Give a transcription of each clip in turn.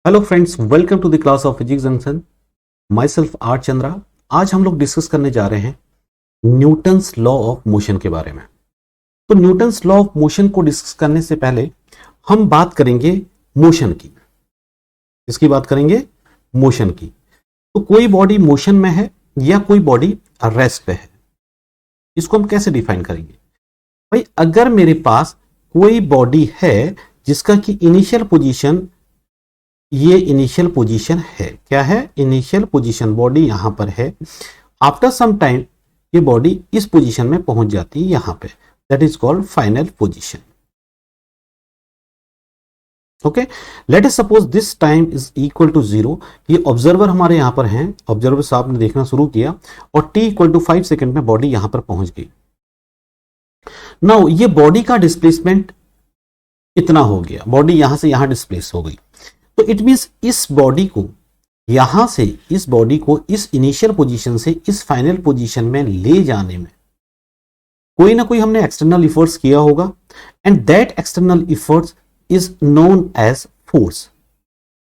Hello friends, welcome to the class of physics and sun. Myself R Chandra. आज हम लोग discuss करने जा रहे हैं न्यूटन्स लॉ ऑफ मोशन के बारे में। तो न्यूटन्स लॉ ऑफ मोशन को डिस्कस करने से पहले हम बात करेंगे मोशन की। इसकी बात करेंगे मोशन की। तो कोई बॉडी मोशन में है या कोई बॉडी रेस्ट पे है, इसको हम कैसे डिफाइन करेंगे? भाई, अगर मेरे पास कोई बॉडी है जिसका कि इनिशियल पोजीशन, ये इनिशियल पोजीशन है, क्या है? Initial position. बॉडी यहां पर है, आफ्टर सम टाइम ये बॉडी इस पोजीशन में पहुंच जाती है यहां पे, that is called final position. Okay, let us suppose this time is equal to 0। ये ऑब्जर्वर हमारे यहां पर हैं, ऑब्जर्वर साहब ने देखना शुरू किया और t इक्वल टू 5 सेकेंड में बॉडी यहां पर पहुंच गई। नाउ ये बॉडी का डिस्प्लेसमेंट इतना हो गया, बॉडी यहां से यहां डिस्प्लेस हो गई। तो इट मींस इस बॉडी को यहां से, इस बॉडी को इस इनिशियल पोजीशन से इस फाइनल पोजीशन में ले जाने में कोई ना कोई हमने एक्सटर्नल इफर्ट्स किया होगा, and that external efforts is known as force.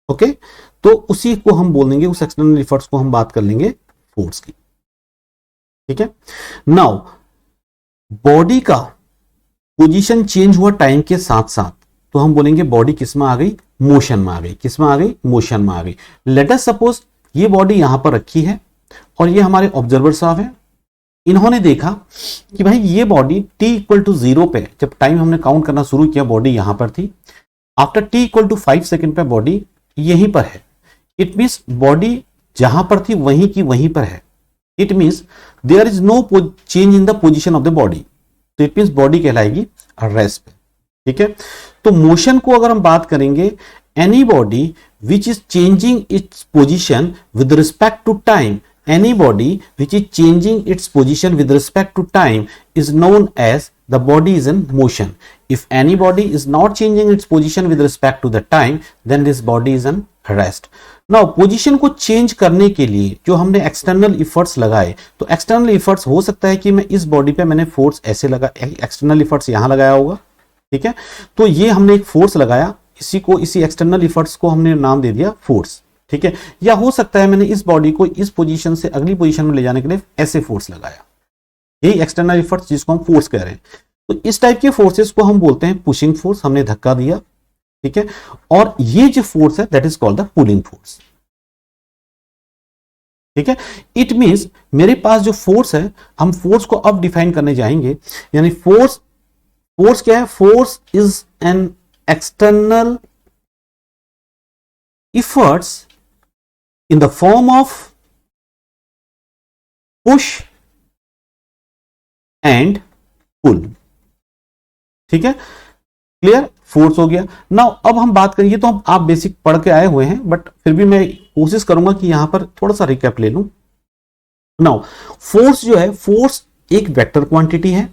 Okay, तो उसी को हम बोल देंगे, उस एक्सटर्नल इफर्ट्स को हम बात कर लेंगे फोर्स की। ठीक है, नाउ बॉडी का पोजीशन चेंज हुआ टाइम के साथ साथ, तो हम बोलेंगे बॉडी किस में आ गई? मोशन में आ गई। किस में आ गई? मोशन में आ गई। लेट अस सपोज ये बॉडी यहां पर रखी है और ये हमारे ऑब्जर्वर साहब हैं। इन्होंने देखा कि भाई ये बॉडी t इक्वल टू 0 पे, जब टाइम हमने काउंट करना शुरू किया, बॉडी यहां पर थी। After t equal to 5 second पे बॉडी यहीं पर है। इट मीन्स बॉडी जहां पर थी वहीं की वहीं पर है। It means there is no change in the position of the body. तो इट मीन्स बॉडी कहलाएगी रेस्ट पे। ठीक है, तो मोशन को अगर हम बात करेंगे, any body which is changing its position with respect to time, any body which is changing its position with respect to time is known as the body is in motion. If any body is not changing its position with respect to the time, then this body is in rest. Now position को change करने के लिए जो हमने external efforts लगाए, तो external efforts हो सकता है कि मैं इस बॉडी पे मैंने फोर्स ऐसे लगा, एक्सटर्नल इफर्ट्स यहां लगाया होगा। ठीक है, तो ये हमने एक फोर्स लगाया, इसी एक्सटर्नल इफर्ट्स को हमने नाम दे दिया फोर्स। ठीक है, या हो सकता है मैंने इस बॉडी को इस पोजीशन से अगली पोजीशन में ले जाने के लिए ऐसे फोर्स लगाया, यही एक्सटर्नल इफर्ट्स जिसको हम फोर्स कह रहे हैं। तो इस टाइप के फोर्सेस को हम बोलते हैं पुशिंग फोर्स, हमने धक्का दिया। ठीक है, और ये जो फोर्स है that is called the pulling force. ठीक है, इट मींस मेरे पास जो फोर्स है, हम फोर्स को अब डिफाइन करने जाएंगे। यानी फोर्स क्या है? Force is an external efforts in the form of push and pull। ठीक है, क्लियर? फोर्स हो गया। नाउ अब हम बात करेंगे, तो आप बेसिक पढ़ के आए हुए हैं, बट फिर भी मैं कोशिश करूंगा कि यहां पर थोड़ा सा रिकैप ले लूं। नाउ फोर्स जो है, फोर्स एक वेक्टर क्वांटिटी है,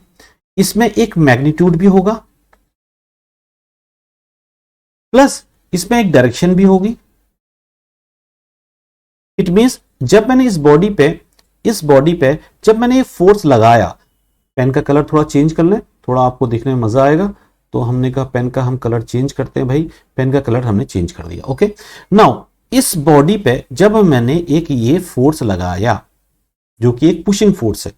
इसमें एक मैग्नीट्यूड भी होगा, प्लस इसमें एक डायरेक्शन भी होगी। इट मींस जब मैंने इस बॉडी पे जब मैंने ये फोर्स लगाया, पेन का कलर थोड़ा चेंज कर लें, थोड़ा आपको देखने में मजा आएगा। तो हमने कहा पेन का हम कलर चेंज करते हैं। भाई, पेन का कलर हमने चेंज कर दिया। ओके, नाउ इस बॉडी पे जब मैंने एक ये फोर्स लगाया जो कि एक पुशिंग फोर्स है,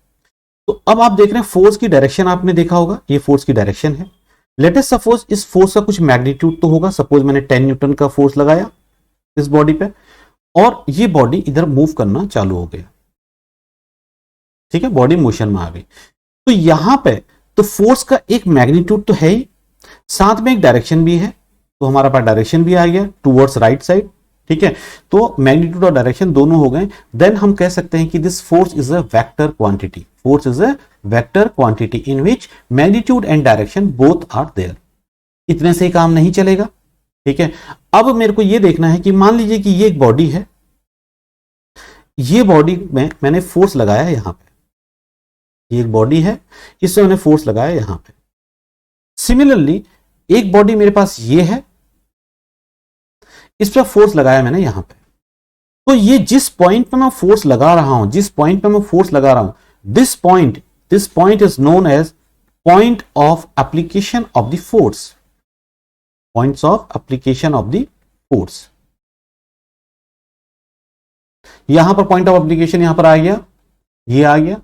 तो अब आप देख रहे हैं फोर्स की डायरेक्शन आपने देखा होगा, ये फोर्स की डायरेक्शन है। लेट अस सपोज इस फोर्स का कुछ मैग्नीट्यूड तो होगा। सपोज मैंने 10 न्यूटन का फोर्स लगाया इस बॉडी पे और ये बॉडी इधर मूव करना चालू हो गया। ठीक है, बॉडी मोशन में आ गई। तो यहां पे तो फोर्स का एक मैग्नीट्यूड तो है ही, साथ में एक डायरेक्शन भी है। तो हमारा पास डायरेक्शन भी आ गया टूवर्ड्स राइट साइड। ठीक है, तो मैग्नीट्यूड और डायरेक्शन दोनों हो गए। देन हम कह सकते हैं कि this force is a vector quantity. Force is a vector quantity in which magnitude and direction both are there. इतने से ही काम नहीं चलेगा। ठीक है, अब मेरे को यह देखना है कि मान लीजिए कि ये एक बॉडी है, ये बॉडी में मैंने फोर्स लगाया यहां पे, ये एक बॉडी है, इससे मैंने फोर्स लगाया यहां पे। सिमिलरली एक बॉडी मेरे पास ये है, इस पर फोर्स लगाया मैंने यहां पे। तो ये जिस पॉइंट पे मैं फोर्स लगा रहा हूं, this point is known as point of application of the force. Points of application of the force. यहां पर पॉइंट ऑफ एप्लीकेशन यहां पर आ गया, ये आ गया।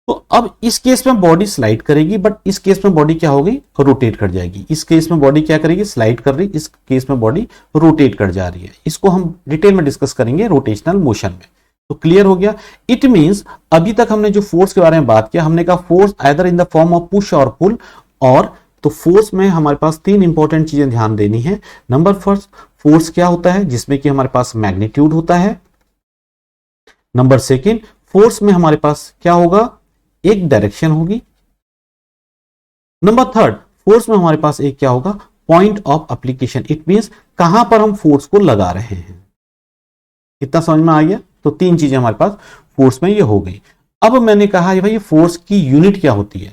तो अब इस केस में बॉडी स्लाइड करेगी, बट इस केस में बॉडी क्या होगी, रोटेट कर जाएगी। इस केस में बॉडी क्या करेगी, स्लाइड कर रही, इस केस में बॉडी रोटेट कर जा रही है। इसको हम डिटेल में डिस्कस करेंगे रोटेशनल मोशन में। तो क्लियर हो गया। इट मींस अभी तक हमने जो फोर्स के बारे में बात किया, हमने कहा force either in the form of push और पुल, और तो फोर्स में हमारे पास तीन इंपॉर्टेंट चीजें ध्यान देनी है। नंबर फर्स्ट, फोर्स क्या होता है, जिसमें कि हमारे पास मैग्नीट्यूड होता है। नंबर सेकेंड, फोर्स में हमारे पास क्या होगा, एक डायरेक्शन होगी। नंबर थर्ड, फोर्स में हमारे पास एक क्या होगा, point of application. It means कहां पर हम फोर्स को लगा रहे हैं। कितना समझ में आ गया। तो तीन चीजें हमारे पास फोर्स में ये हो गई। अब मैंने कहा भाई ये फोर्स की यूनिट क्या होती है,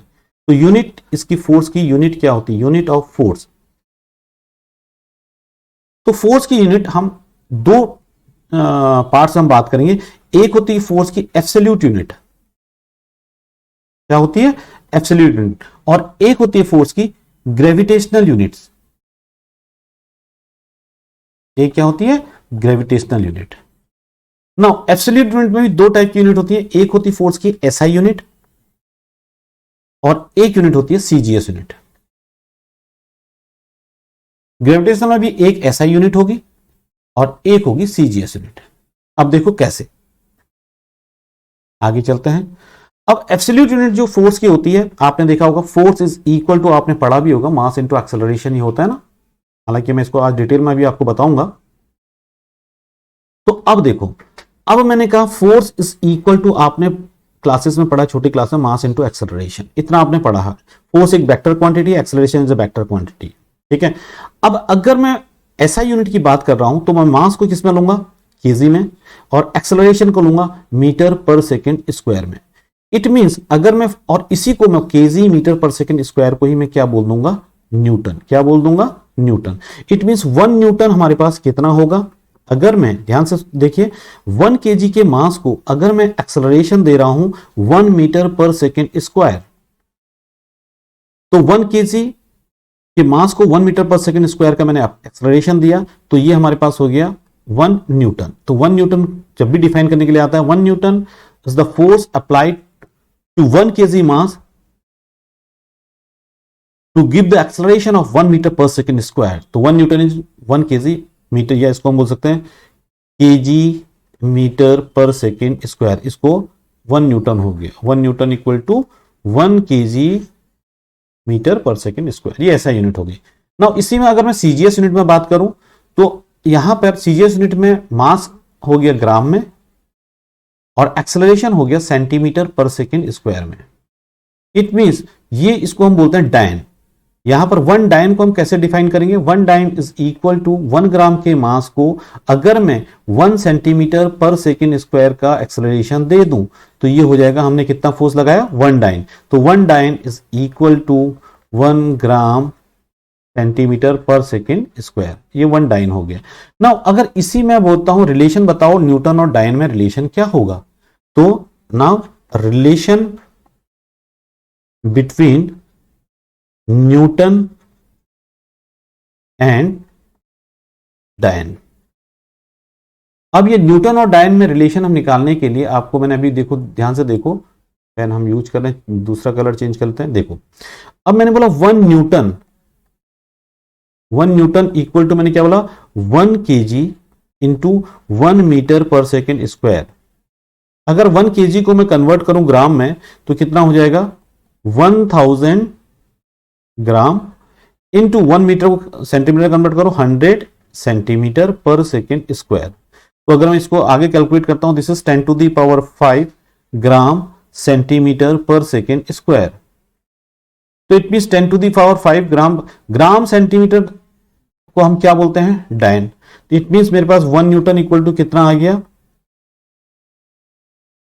तो यूनिट, इसकी फोर्स की यूनिट क्या होती है, यूनिट ऑफ फोर्स। तो फोर्स की यूनिट हम दो पार्ट्स हम बात करेंगे। एक होती है फोर्स की एब्सोल्यूट यूनिट, क्या होती है, एब्सोल्यूट यूनिट, और एक होती है फोर्स की ग्रेविटेशनल यूनिट्स। एक क्या होती है, gravitational unit. Now absolute unit में भी दो टाइप की यूनिट होती है। एक होती है फोर्स की एसआई यूनिट, और एक यूनिट होती है सीजीएस यूनिट। ग्रेविटेशनल में भी एक एसआई यूनिट होगी और एक होगी सीजीएस यूनिट। अब देखो कैसे, आगे चलते हैं। अब एब्सोल्यूट यूनिट जो फोर्स की होती है, आपने देखा होगा फोर्स इज इक्वल टू, आपने पढ़ा भी होगा, मास इनटू एक्सेलरेशन ही होता है ना। हालांकि मैं इसको आज डिटेल में भी आपको बताऊंगा। तो अब देखो, अब मैंने कहा फोर्स इज इक्वल टू, आपने क्लासेस में पढ़ा, छोटी क्लास में, मास इनटू एक्सेलरेशन, इतना आपने पढ़ा है। फोर्स एक vector quantity, acceleration is a vector quantity, ठीक है। अब अगर मैं एसआई यूनिट की बात कर रहा हूं, तो मैं मास को किस में लूंगा, केजी में, और एक्सेलरेशन को लूंगा मीटर पर सेकेंड स्क्वायर में। इट मींस अगर मैं, और इसी को मैं KG metre per second square को ही मैं क्या बोल दूंगा, न्यूटन। क्या बोल दूंगा, न्यूटन। इट मींस 1 न्यूटन हमारे पास कितना होगा, अगर मैं ध्यान से देखिए 1 केजी के मास को अगर मैं एक्सेलरेशन दे रहा हूं 1 मीटर पर सेकेंड स्क्वायर, तो 1 केजी के मास को 1 मीटर पर सेकेंड स्क्वायर का मैंने एक्सेलरेशन दिया, तो ये हमारे पास हो गया 1 न्यूटन। तो 1 न्यूटन जब भी डिफाइन करने के लिए आता है, 1 newton is the force applied to 1 KG mass to give the acceleration of 1 metre per second square. तो 1 न्यूटन इज 1 केजी मीटर, या इसको हम बोल सकते हैं KG metre per second square. इसको 1 न्यूटन हो गया, 1 newton equal to 1 KG metre per second square, ये ऐसा यूनिट होगी। नाउ इसी में अगर मैं सीजीएस यूनिट में बात करूं, तो यहां पर सीजीएस यूनिट में मास हो गया ग्राम में, और एक्सेलरेशन हो गया सेंटीमीटर पर सेकेंड स्क्वायर में। इट मींस ये, इसको हम बोलते हैं डायन। यहां पर 1 डायन को हम कैसे डिफाइन करेंगे, 1 डायन इज इक्वल टू 1 ग्राम के मास को अगर मैं 1 सेंटीमीटर पर सेकेंड स्क्वायर का एक्सेलरेशन दे दूं, तो ये हो जाएगा, हमने कितना फोर्स लगाया, 1 डायन। तो 1 dyne is equal to 1 gram centimetre per second square, ये 1 डायन हो गया। नाउ अगर इसी में बोलता हूं रिलेशन बताओ, न्यूटन और डायन में रिलेशन क्या होगा, तो now relation between Newton and डायन। अब ये न्यूटन और डायन में रिलेशन हम निकालने के लिए आपको मैंने अभी, देखो ध्यान से देखो, पेन हम यूज कर रहे हैं, दूसरा कलर चेंज करते हैं। देखो अब मैंने बोला 1 न्यूटन, 1 न्यूटन इक्वल टू, मैंने क्या बोला, 1 KG into 1 metre per second square. अगर 1 केजी को मैं कन्वर्ट करूं ग्राम में, तो कितना हो जाएगा, 1000 ग्राम इंटू 1 मीटर को सेंटीमीटर कन्वर्ट करो 100 सेंटीमीटर पर सेकेंड स्क्वायर। तो अगर मैं इसको आगे कैलकुलेट करता हूं, this is 10 to the power 5 gram centimetre per second square. तो it means 10 to the power 5 gram centimetre को हम क्या बोलते हैं, डायन। इट मींस मेरे पास 1 न्यूटन इक्वल टू कितना आ गया,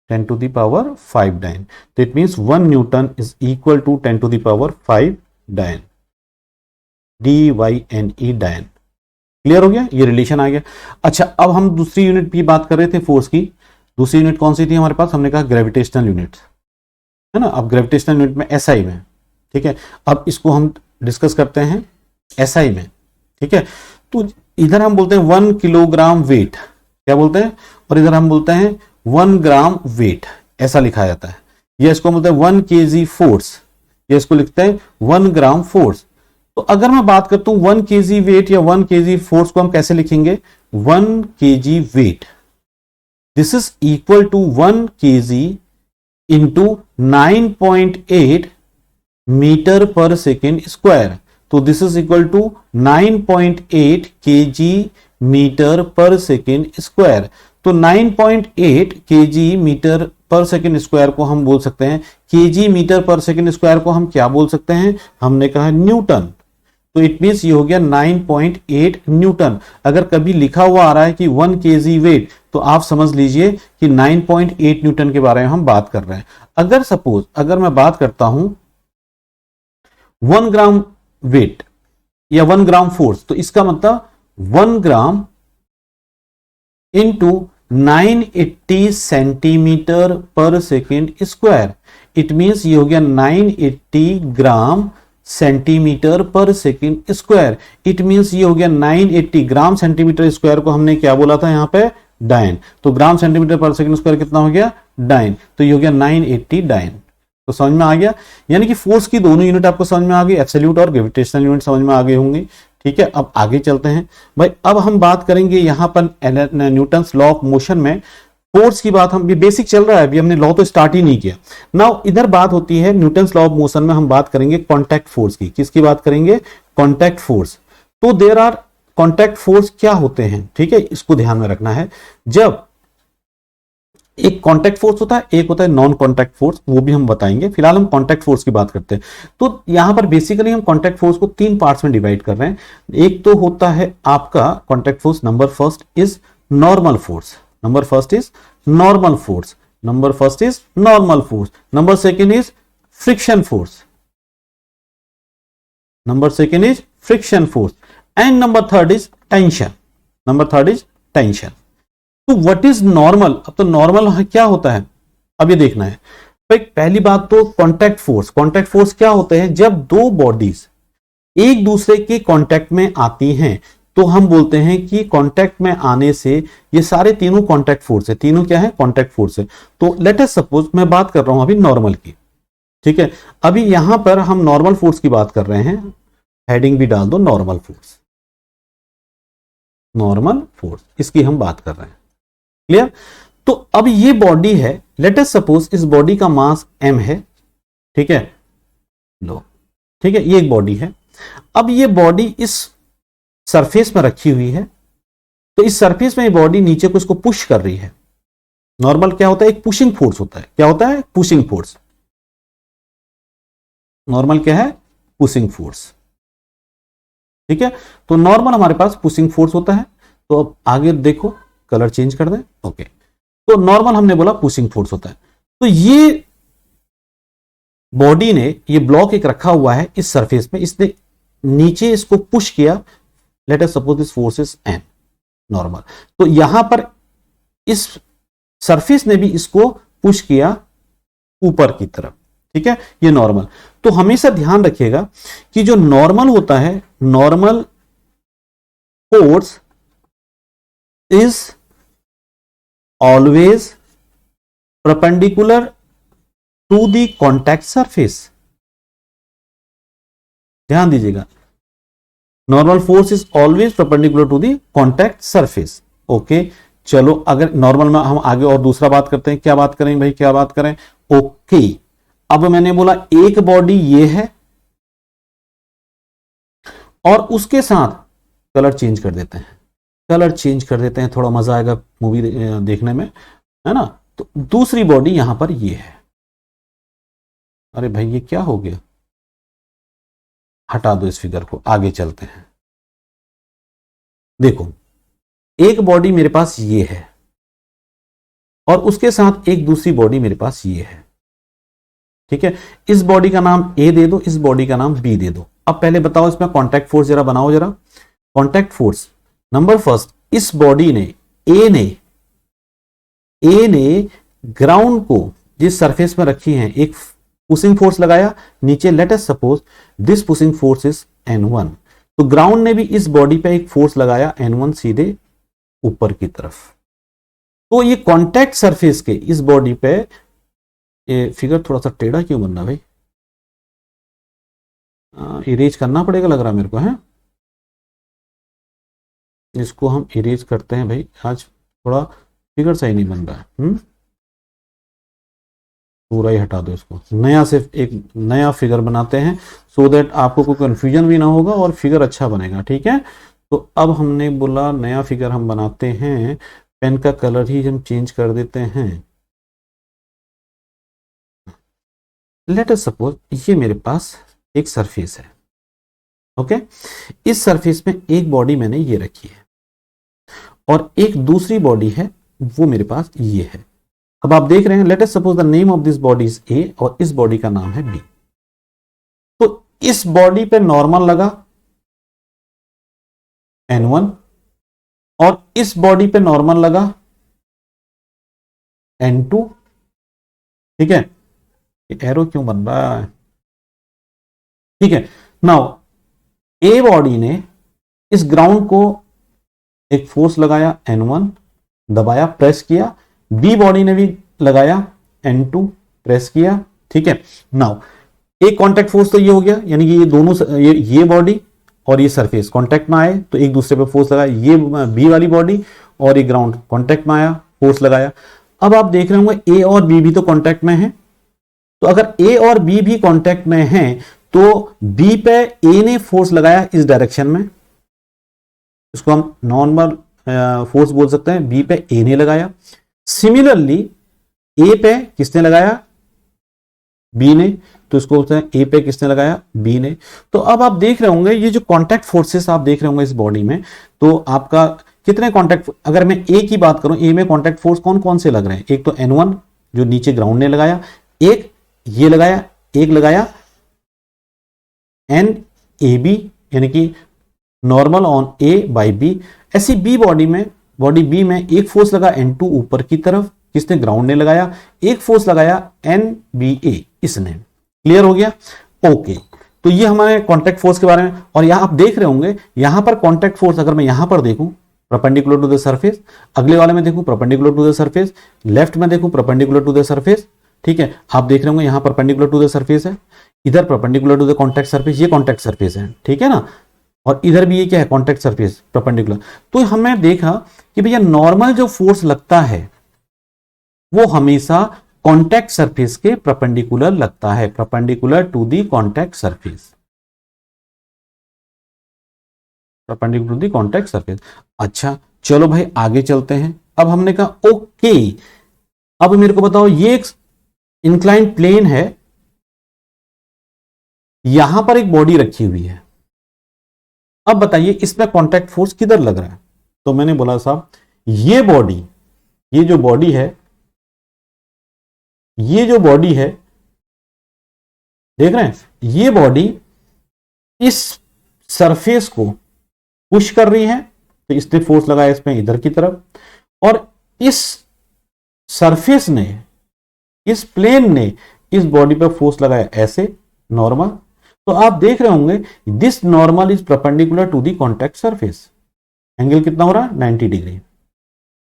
10 टू द पावर 5 डायन। तो it means 1 newton is equal to 10 to the power 5 dyne, DYNE डायन। क्लियर हो गया, ये रिलेशन आ गया। अच्छा, अब हम दूसरी यूनिट की बात कर रहे थे फोर्स की। दूसरी यूनिट कौन सी थी हमारे पास, हमने कहा ग्रेविटेशनल यूनिट, है ना। अब ग्रेविटेशनल यूनिट में SI में, ठीक है। अब इसको हम डिस्कस करते हैं SI में, ठीक है। तो इधर हम बोलते हैं 1 किलोग्राम वेट, क्या बोलते हैं, और इधर हम बोलते हैं 1 ग्राम वेट, ऐसा लिखा जाता है। ये इसको बोलते हैं 1 kg फोर्स, ये इसको लिखते हैं 1 ग्राम फोर्स। तो अगर मैं बात करता हूं 1 kg वेट या 1 kg फोर्स को हम कैसे लिखेंगे, 1 kg weight, this is equal to 1 kg into 9.8 metre per second square. तो this is equal to 9.8 kg metre per second square. तो 9.8 kg metre per second square को हम बोल सकते हैं, kg metre per second square को हम क्या बोल सकते हैं, हमने कहा न्यूटन। तो इट मीन्स ये हो गया 9.8 न्यूटन। अगर कभी लिखा हुआ आ रहा है कि 1 kg वेट, तो आप समझ लीजिए कि 9.8 न्यूटन के बारे में हम बात कर रहे हैं। अगर सपोज अगर मैं बात करता हूं 1 ग्राम वेट या 1 ग्राम फोर्स, तो इसका मतलब 1 gram into 980 centimetre per second square. It means ये हो गया 980 ग्राम centimetre per second square. It means ये हो गया 980 ग्राम सेंटीमीटर स्क्वायर को हमने क्या बोला था यहां पे, डाइन। तो ग्राम सेंटीमीटर पर सेकेंड स्क्वायर कितना हो गया, डाइन। तो ये हो गया 980 डाइन। तो समझ में आ गया, यानी कि फोर्स की दोनों यूनिट आपको समझ में आ गई, एब्सोल्यूट और ग्रेविटेशनल यूनिट समझ में आ गई होंगी। ठीक है, अब आगे चलते हैं भाई। अब हम बात करेंगे यहां पर न्यूटन्स लॉ ऑफ मोशन में फोर्स की बात, हम बेसिक चल रहा है, अभी हमने लॉ तो स्टार्ट ही नहीं किया। नाउ इधर बात होती है न्यूटन्स लॉ ऑफ मोशन में हम बात करेंगे कॉन्टैक्ट फोर्स की। किसकी बात करेंगे, कॉन्टैक्ट फोर्स। तो देयर आर कॉन्टैक्ट फोर्स क्या होते हैं, ठीक है, इसको ध्यान में रखना है। जब एक कॉन्टैक्ट फोर्स होता है, एक होता है नॉन कॉन्टैक्ट फोर्स, वो भी हम बताएंगे। फिलहाल हम कॉन्टैक्ट फोर्स की बात करते हैं। तो यहां पर बेसिकली हम कॉन्टैक्ट फोर्स को 3 पार्ट्स में डिवाइड कर रहे हैं। एक तो होता है आपका contact force, number first is normal force, number first is normal force, number first is normal force, number second is friction force, number second is friction force, and number third is tension, number third is tension. तो what is normal, अब तो normal क्या होता है अब ये देखना है। पहली बात तो कॉन्टैक्ट फोर्स, कॉन्टैक्ट फोर्स क्या होते हैं, जब दो बॉडीज एक दूसरे के कॉन्टैक्ट में आती हैं तो हम बोलते हैं कि कॉन्टैक्ट में आने से ये सारे तीनों कॉन्टैक्ट फोर्स है, तीनों क्या है, कॉन्टैक्ट फोर्स है। तो लेट अस सपोज मैं बात कर रहा हूं अभी नॉर्मल की, ठीक है, अभी यहां पर हम नॉर्मल फोर्स की बात कर रहे हैं, हेडिंग भी डाल दो नॉर्मल फोर्स, नॉर्मल फोर्स इसकी हम बात कर रहे हैं, क्लियर। तो अब ये बॉडी है, लेट अस सपोज इस बॉडी का मास m है, ठीक है, लो, ठीक है, ये एक बॉडी है। अब ये बॉडी इस सरफेस में रखी हुई है, तो इस सरफेस में ये बॉडी नीचे को इसको पुश कर रही है। नॉर्मल क्या होता है, एक पुशिंग फोर्स होता है, क्या होता है, पुशिंग फोर्स। नॉर्मल क्या है, पुशिंग फोर्स, ठीक है। तो नॉर्मल हमारे पास पुशिंग फोर्स होता है। तो अब आगे देखो, कलर चेंज कर दें, ओके। तो नॉर्मल हमने बोला पुशिंग फोर्स होता है। तो ये बॉडी ने ये ब्लॉक एक रखा हुआ है इस सरफेस में, इसने नीचे इसको पुश किया, late us suppose this force is an, normal. तो यहां पर इस सरफेस ने भी इसको पुश किया ऊपर की तरफ, ठीक है, ये नॉर्मल। तो हमेशा ध्यान रखिएगा कि जो नॉर्मल होता है, normal force is always perpendicular to the contact surface. ध्यान दीजिएगा, normal force is always perpendicular to the contact surface, okay. चलो अगर नॉर्मल में हम आगे और दूसरा बात करते हैं, क्या बात करें भाई, क्या बात करें, ओके। अब मैंने बोला एक बॉडी ये है और उसके साथ कलर चेंज कर देते हैं, कलर चेंज कर देते हैं, थोड़ा मजा आएगा मूवी देखने में, है ना। तो दूसरी बॉडी यहां पर ये है, अरे भाई ये क्या हो गया, हटा दो इस फिगर को, आगे चलते हैं। देखो एक बॉडी मेरे पास ये है और उसके साथ एक दूसरी बॉडी मेरे पास ये है, ठीक है। इस बॉडी का नाम ए दे दो, इस बॉडी का नाम बी दे दो। अब पहले बताओ इसमें कॉन्टैक्ट फोर्स जरा बनाओ, जरा कॉन्टैक्ट फोर्स। नंबर फर्स्ट, इस बॉडी ने ए ने ग्राउंड को जिस सरफेस में रखी है एक पुशिंग फोर्स लगाया नीचे, late us suppose this pushing force is N1। तो ग्राउंड ने भी इस बॉडी पे एक फोर्स लगाया N1 सीधे ऊपर की तरफ, तो ये कॉन्टैक्ट सरफेस के इस बॉडी पे, ये फिगर थोड़ा सा टेढ़ा क्यों बन रहा भाई, इरेज करना पड़ेगा लग रहा मेरे को है। इसको हम इरेज करते हैं भाई, आज थोड़ा फिगर सही नहीं बन रहा है। पूरा ही हटा दो इसको, नया से एक नया फिगर बनाते हैं सो दैट आपको कोई कंफ्यूजन भी ना होगा और फिगर अच्छा बनेगा, ठीक है। तो अब हमने बोला नया फिगर हम बनाते हैं, पेन का कलर ही हम चेंज कर देते हैं। लेट अस सपोज ये मेरे पास एक सरफेस है, ओके। इस सरफेस में एक बॉडी मैंने ये रखी है और एक दूसरी बॉडी है वो मेरे पास ये है। अब आप देख रहे हैं, late us suppose the name of this body is a और इस बॉडी का नाम है बी। तो इस बॉडी पे नॉर्मल लगा N1 और इस बॉडी पे नॉर्मल लगा N2, ठीक है। एरो क्यों बन रहा है, ठीक है। नाउ ए बॉडी ने इस ग्राउंड को एक फोर्स लगाया N1, दबाया, प्रेस किया। बी बॉडी ने भी लगाया N2, प्रेस किया, ठीक है। नाउ एक कांटेक्ट फोर्स तो ये हो गया, यानी कि ये दोनों ये बॉडी और ये सरफेस कांटेक्ट में आए तो एक दूसरे पे फोर्स लगाया। ये बी वाली बॉडी और ये ग्राउंड कांटेक्ट में आया, फोर्स लगाया। अब आप देख रहे होंगे ए और बी भी तो कांटेक्ट में है, तो अगर ए और बी भी कांटेक्ट में हैं तो बी पे ए ने फोर्स लगाया इस डायरेक्शन में, इसको हम नॉर्मल फोर्स बोल सकते हैं, बी पे ए ने लगाया। सिमिलरली ए पे किसने लगाया, बी ने, तो इसको बोलते हैं ए पे किसने लगाया, बी ने। तो अब आप देख रहे होंगे ये जो कांटेक्ट फोर्सेस आप देख रहे होंगे इस बॉडी में, तो आपका कितने कांटेक्ट, अगर मैं ए की बात करूं, ए में कांटेक्ट फोर्स कौन कौन से लग रहे हैं, एक तो N1 जो नीचे ग्राउंड ने लगाया, एक ये लगाया, एक लगाया NAB यानी कि normal on A by B. ऐसी बी बॉडी में, बॉडी बी में एक फोर्स लगा N2 ऊपर की तरफ, किसने, ग्राउंड ने लगाया। एक फोर्स लगाया NBA इसने। क्लियर हो गया, ओके। तो ये हमारे कांटेक्ट फोर्स के बारे में। और यहां आप देख रहे होंगे, यहां पर कांटेक्ट फोर्स अगर मैं यहां पर देखूं परपेंडिकुलर टू द सरफेस, अगले वाले में देखूं perpendicular to the surface, left में देखूं परपेंडिकुलर टू द सरफेस, ठीक है। आप देख रहे होंगे यहां परपेंडिकुलर टू द सरफेस है, इधर perpendicular to the contact surface, ये कांटेक्ट सरफेस है, ठीक है ना। और इधर भी ये क्या है, कांटेक्ट सरफेस परपेंडिकुलर। तो हमने देखा कि भैया नॉर्मल जो फोर्स लगता है वो हमेशा कांटेक्ट सरफेस के परपेंडिकुलर लगता है, perpendicular to the contact surface, perpendicular to the contact surface. अच्छा चलो भाई आगे चलते हैं। अब हमने कहा ओके, अब मेरे को बताओ ये एक इंक्लाइंड प्लेन है, यहां पर एक बॉडी रखी हुई है। अब बताइए इसमें कांटेक्ट फोर्स किधर लग रहा है। तो मैंने बोला साहब ये बॉडी, ये जो बॉडी है, ये जो बॉडी है, देख रहे हैं, ये बॉडी इस सरफेस को पुश कर रही है, तो इसने फोर्स लगाया इसमें इधर की तरफ, और इस सरफेस ने, इस प्लेन ने इस बॉडी पर फोर्स लगाया ऐसे नॉर्मल। तो आप देख रहे होंगे this normal is perpendicular to the contact surface. Angle कितना हो रहा है, 90 डिग्री।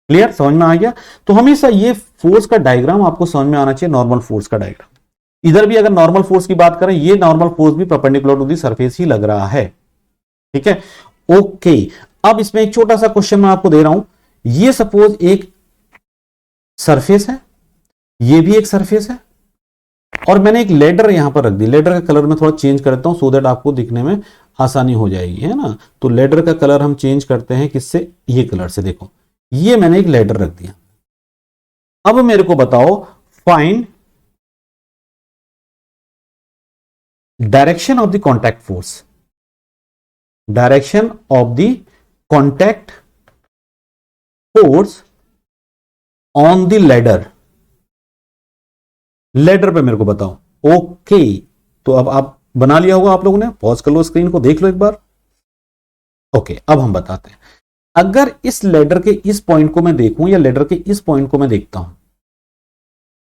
क्लियर, समझ में आ गया। तो हमेशा ये फोर्स का डायग्राम आपको समझ में आना चाहिए, नॉर्मल फोर्स का डायग्राम। इधर भी अगर नॉर्मल फोर्स की बात करें, ये नॉर्मल फोर्स भी परपेंडिकुलर टू दी सरफेस ही लग रहा है, ठीक है, ओके। अब इसमें एक छोटा सा क्वेश्चन मैं आपको दे रहा हूं। ये सपोज एक सरफेस है, ये भी एक सरफेस है, और मैंने एक लेडर यहां पर रख दी। लेडर का कलर मैं थोड़ा चेंज करता हूं सो दैट आपको दिखने में आसानी हो जाएगी, है ना। तो लेडर का कलर हम चेंज करते हैं किससे, ये कलर से। देखो ये मैंने एक लेडर रख दिया। अब मेरे को बताओ find direction of the contact force, direction of the contact force on the ladder. Ladder पे मेरे को बताओ, ओके। तो अब आप बना लिया होगा आप लोगों ने, पॉज कर लो स्क्रीन को, देख लो एक बार। ओके अब हम बताते हैं। अगर इस लेडर के इस पॉइंट को मैं देखूं या लेडर के इस पॉइंट को मैं देखता हूं,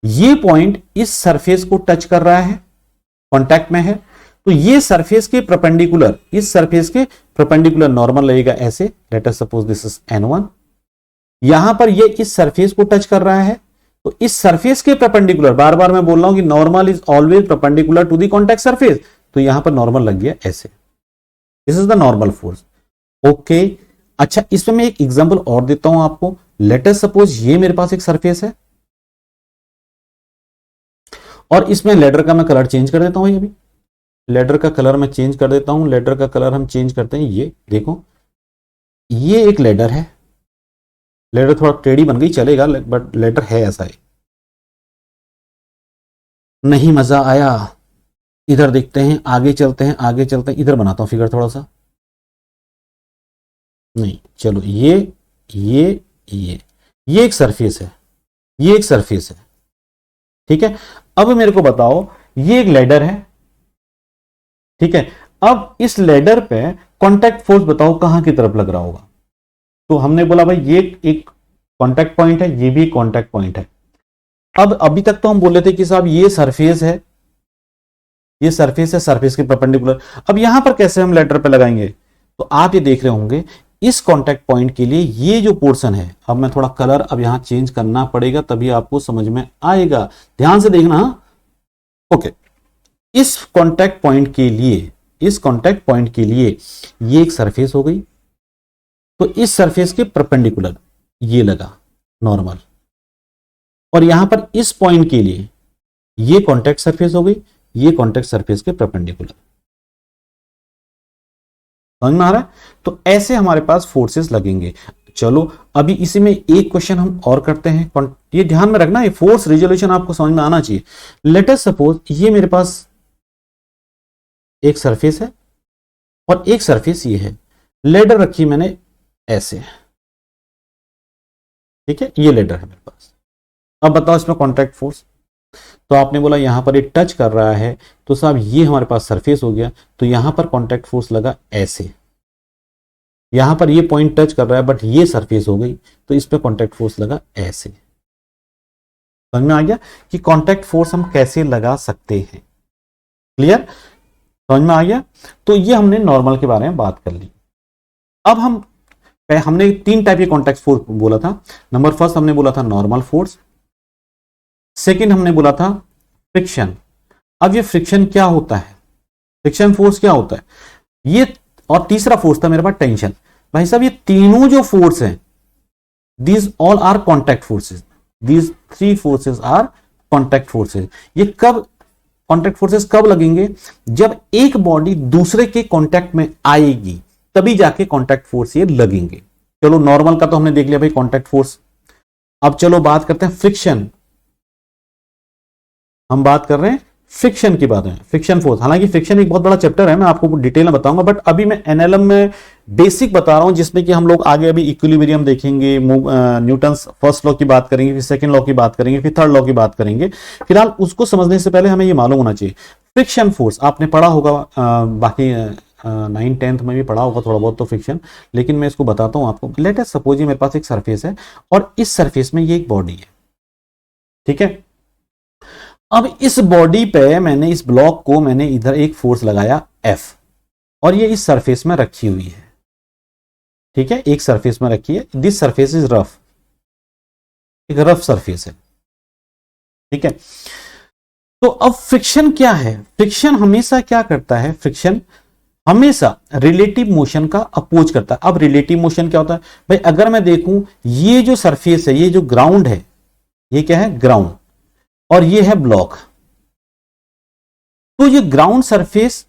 ये पॉइंट इस सरफेस को टच कर रहा है, कांटेक्ट में है, तो ये सरफेस के परपेंडिकुलर, इस सरफेस के परपेंडिकुलर नॉर्मल लगेगा ऐसे। Late us suppose this is N1, यहां पर ये इस सरफेस को टच कर रहा है, तो इस सरफेस के परपेंडिकुलर, बार बार मैं बोल रहा हूं कि normal is always perpendicular to the contact surface, तो यहां पर नॉर्मल लग गया ऐसे, this is the normal force. Okay, अच्छा इसमें मैं एक एग्जांपल और देता हूं आपको। लेट अस सपोज ये मेरे पास एक सरफेस है और इसमें लेडर का मैं कलर चेंज कर देता हूं, अभी लेडर का कलर मैं चेंज कर देता हूं। लेडर का कलर हम चेंज करते हैं, ये देखो ये एक लेडर है, लेडर थोड़ा टेढ़ी बन गई चलेगा, बट लेडर है ऐसा है। नहीं मजा आया, इधर देखते हैं, आगे चलते हैं, आगे चलते हैं, इधर बनाता हूं फिगर थोड़ा सा। नहीं चलो, ये ये एक सरफेस है, ये एक सरफेस है, ठीक है। अब मेरे को बताओ, ये एक लेडर है, ठीक है। अब इस लेडर पे कांटेक्ट फोर्स बताओ कहां की तरफ लग रहा होगा। तो हमने बोला भाई ये एक कांटेक्ट पॉइंट है, ये भी कांटेक्ट पॉइंट है। अब अभी तक तो हम बोले थे कि साहब ये सरफेस है, ये सरफेस है, सरफेस के परपेंडिकुलर। अब यहां पर कैसे हम लेडर पे लगाएंगे, तो आप ये देख रहे होंगे इस कांटेक्ट पॉइंट के लिए ये जो पोर्शन है, अब मैं थोड़ा कलर अब यहां चेंज करना पड़ेगा तभी आपको समझ में आएगा, ध्यान से देखना। ओके, इस कांटेक्ट पॉइंट के लिए, इस कांटेक्ट पॉइंट के लिए ये एक सरफेस हो गई, तो इस सरफेस के परपेंडिकुलर ये लगा नॉर्मल, और यहां पर इस पॉइंट के लिए ये कांटेक्ट सरफेस हो गई, ये कांटेक्ट सरफेस के परपेंडिकुलर। समझ में आ रहा है? तो ऐसे हमारे पास फोर्सेस लगेंगे। चलो अभी इसी में एक क्वेश्चन हम और करते हैं, ये ध्यान में रखना, ये फोर्स रिजोल्यूशन आपको समझ में आना चाहिए। लेट अस सपोज ये मेरे पास एक सरफेस है और एक सरफेस ये है, लेडर रखी मैंने ऐसे, ठीक है, ये लेडर है मेरे पास। अब बताओ इसमें कॉन्ट्रैक्ट फोर्स, तो आपने बोला यहां पर ये टच कर रहा है, तो साहब ये हमारे पास सरफेस हो गया, तो यहां पर कॉन्ट्रैक्ट फोर्स लगा ऐसे, यहां पर ये पॉइंट टच कर रहा है बट ये सरफेस हो गई, तो इस पे कॉन्ट्रैक्ट फोर्स लगा ऐसे। समझ में आ गया कि कॉन्ट्रैक्ट फोर्स हम कैसे लगा सकते हैं? क्लियर, समझ में आ गया? तो ये हमने नॉर्मल के बारे में बात कर ली। अब हमने तीन टाइप के कॉन्टैक्ट फोर्स बोला था। नंबर फर्स्ट हमने बोला था नॉर्मल फोर्स, सेकंड हमने बोला था फ्रिक्शन। अब ये फ्रिक्शन क्या होता है, फ्रिक्शन फोर्स क्या होता है ये, और तीसरा फोर्स था मेरे पास टेंशन। भाई साहब ये तीनों जो फोर्स हैं, these all are contact forces, these three forces are contact forces. ये कब कॉन्टैक्ट फोर्सेस कब लगेंगे, जब एक बॉडी दूसरे के कॉन्टैक्ट में आएगी तभी जाके कॉन्टैक्ट फोर्स ये लगेंगे। चलो नॉर्मल का तो हमने देख लिया भाई कॉन्टैक्ट फोर्स। अब चलो बात करते हैं फ्रिक्शन, हम बात कर रहे हैं फ्रिक्शन की बात है, फ्रिक्शन फोर्स। हालांकि फ्रिक्शन एक बहुत बड़ा चैप्टर है, मैं आपको डिटेल में बताऊंगा, बट अभी मैं एनएलएम में बेसिक बता रहा हूं, जिसमें कि हम लोग आगे अभी इक्विलिब्रियम देखेंगे, न्यूटन्स फर्स्ट लॉ की बात करेंगे, फिर सेकंड लॉ की बात करेंगे, फिर थर्ड लॉ की बात करेंगे। फिलहाल उसको समझने से पहले हमें ये मालूम होना चाहिए फ्रिक्शन फोर्स आपने पढ़ा होगा, बाकी 9th-10th में भी पढ़ा होगा थोड़ा बहुत तो फ्रिक्शन, लेकिन मैं इसको बताता हूं आपको। लेट अस सपोज ये मेरे पास एक सरफेस है और इस सरफेस में ये एक बॉडी है, ठीक है। अब इस बॉडी पे मैंने, इस ब्लॉक को मैंने इधर एक फोर्स लगाया F, और ये इस सरफेस में रखी हुई है, ठीक है, एक सरफेस में रखी है। दिस सरफेस इज रफ, एक रफ सरफेस है, ठीक है। तो अब फ्रिक्शन क्या है, फ्रिक्शन हमेशा क्या करता है, फ्रिक्शन हमेशा रिलेटिव मोशन का अपोज करता है। अब रिलेटिव मोशन क्या होता है भाई, अगर मैं देखूं ये जो सरफेस है, ये जो ग्राउंड है, ये क्या है ग्राउंड, और ये है ब्लॉक, तो ये ग्राउंड सरफेस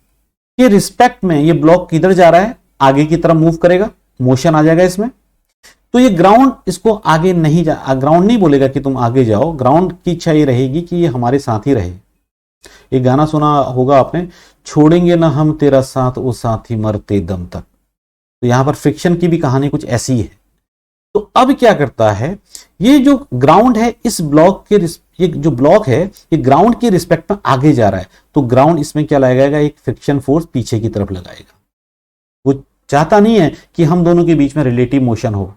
के रिस्पेक्ट में ये ब्लॉक किधर जा रहा है, आगे की तरफ मूव करेगा, मोशन आ जाएगा इसमें। तो ये ग्राउंड इसको आगे नहीं ग्राउंड नहीं बोलेगा कि तुम आगे जाओ, ग्राउंड की इच्छा ये रहेगी कि ये हमारे साथ ही रहे। एक गाना सुना होगा आपने, छोड़ेंगे ना हम तेरा साथ ओ साथी मरते दम तक। तो यहां पर फ्रिक्शन की भी कहानी कुछ ऐसी है। तो अब क्या करता है, ये जो ग्राउंड है इस ब्लॉक के, ये जो ब्लॉक है ये ग्राउंड के रिस्पेक्ट में आगे जा रहा है, तो ग्राउंड इसमें क्या लगाएगा, एक फ्रिक्शन फोर्स पीछे की तरफ लगाएगा। वो चाहता नहीं है कि हम दोनों के बीच में रिलेटिव मोशन हो।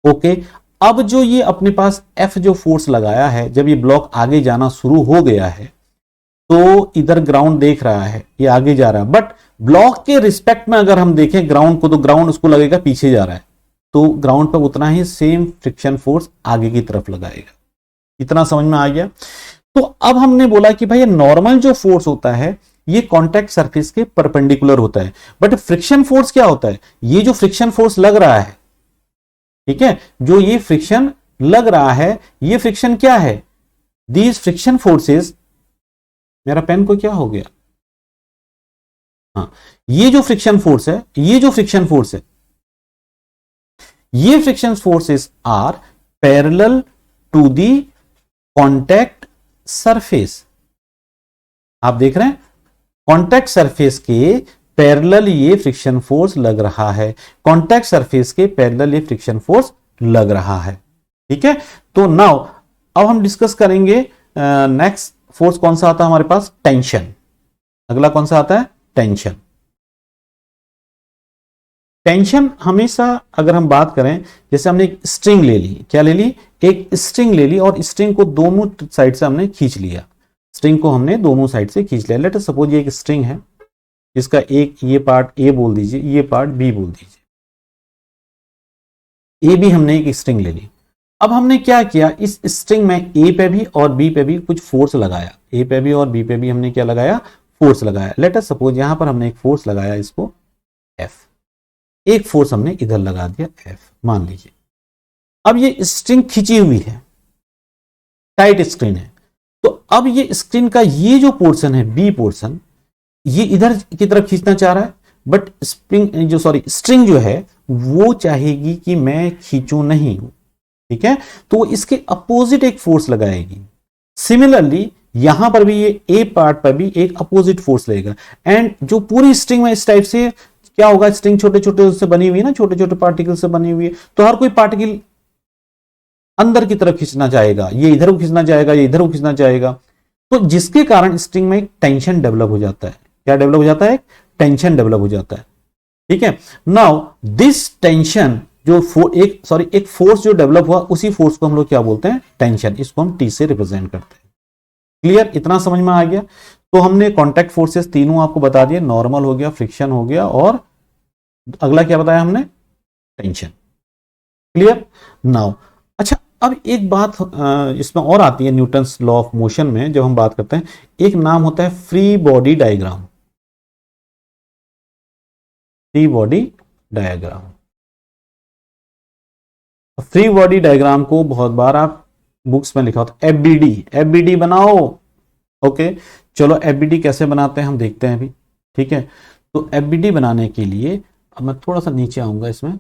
ओके, अब जो ये अपने पास F जो फोर्स लगाया है, जब ये ब्लॉक आगे जाना शुरू हो गया है, तो इधर ग्राउंड देख रहा है ये आगे जा रहा है, बट ब्लॉक के रिस्पेक्ट में अगर हम देखें ग्राउंड को, तो ग्राउंड उसको लगेगा पीछे जा रहा है। तो ग्राउंड पर उतना ही सेम फ्रिक्शन फोर्स आगे की तरफ लगाएगा। इतना समझ में आ गया। तो अब हमने बोला कि भाई नॉर्मल जो फोर्स होता है ये कांटेक्ट सरफेस के परपेंडिकुलर होता है, बट फ्रिक्शन फोर्स क्या होता है? ये जो फ्रिक्शन फोर्स लग रहा है, ठीक है, जो ये फ्रिक्शन लग रहा है, ये फ्रिक्शन क्या है? दीज फ्रिक्शन फोर्सेस, मेरा पेन को क्या हो गया? हाँ, ये जो फ्रिक्शन फोर्स है, ये जो फ्रिक्शन फोर्स है, ये friction forces are parallel to the contact surface. आप देख रहे हैं कांटेक्ट सरफेस के पैरेलल ये फ्रिक्शन फोर्स लग रहा है, कांटेक्ट सरफेस के पैरेलल ये फ्रिक्शन फोर्स लग रहा है। ठीक है, तो नाउ अब हम डिस्कस करेंगे नेक्स्ट फोर्स कौन सा आता है हमारे पास? टेंशन। अगला कौन सा आता है? टेंशन। टेंशन हमेशा अगर हम बात करें, जैसे हमने एक स्ट्रिंग ले ली, क्या ले ली? एक स्ट्रिंग ले ली और स्ट्रिंग को दोनों साइड से हमने खींच लिया, स्ट्रिंग को हमने दोनों साइड से खींच लिया। लेट अस सपोज ये एक स्ट्रिंग है, इसका एक ये पार्ट ए बोल दीजिए, ये पार्ट बी बोल दीजिए। ए भी हमने एक स्ट्रिंग ले ली। अब हमने क्या किया, इस स्ट्रिंग में ए पे भी और बी पे भी कुछ फोर्स लगाया, ए पे भी और बी पे भी हमने क्या लगाया? फोर्स लगाया। लेट अस सपोज यहां पर हमने एक फोर्स लगाया, इसको एफ, एक फोर्स हमने इधर लगा दिया एफ, मान लीजिए। अब ये स्ट्रिंग खींची हुई है, टाइट स्क्रीन है, तो अब ये स्क्रीन का ये जो पोर्शन है, बी पोर्शन, ये इधर की तरफ खींचना चाह रहा है, बट स्ट्रिंग जो है वो चाहेगी कि मैं खींचूं नहीं। ठीक है, तो इसके अपोजिट एक फोर्स लगाएगी। सिमिलरली यहां पर भी ये ए पार्ट पर भी एक अपोजिट फोर्स लगेगा, एंड जो पूरी स्ट्रिंग में इस टाइप से क्या होगा, स्ट्रिंग छोटे छोटे उससे बनी हुई है ना, छोटे छोटे पार्टिकल से बनी हुई है, तो हर कोई पार्टिकल अंदर की तरफ खींचना चाहेगा, ये इधर को खींचना चाहेगा, ये इधर को खींचना चाहेगा, तो जिसके कारण स्ट्रिंग में एक टेंशन डेवलप हो जाता है। क्या डेवलप हो जाता है? टेंशन डेवलप हो जाता है। ठीक है, नाउ दिस टेंशन जो एक फोर्स जो डेवलप हुआ, उसी फोर्स को हम लोग क्या बोलते हैं? टेंशन। इसको हम टी से रिप्रेजेंट करते हैं। क्लियर? इतना समझ में आ गया? तो हमने कॉन्टैक्ट फोर्सेस तीनों आपको बता दिए, नॉर्मल हो गया, फ्रिक्शन हो गया, और अगला क्या बताया हमने? टेंशन। क्लियर? नाउ अच्छा, अब एक बात इसमें और आती है न्यूटन्स लॉ ऑफ मोशन में, जब हम बात करते हैं, एक नाम होता है free body diagram. Free body diagram, free body diagram को बहुत बार आप बुक्स में लिखा होता है एफबीडी, एफबीडी बनाओ। ओके, चलो एफबीडी कैसे बनाते हैं हम देखते हैं अभी। ठीक है, तो एफबीडी बनाने के लिए अब मैं थोड़ा सा नीचे आऊंगा इसमें।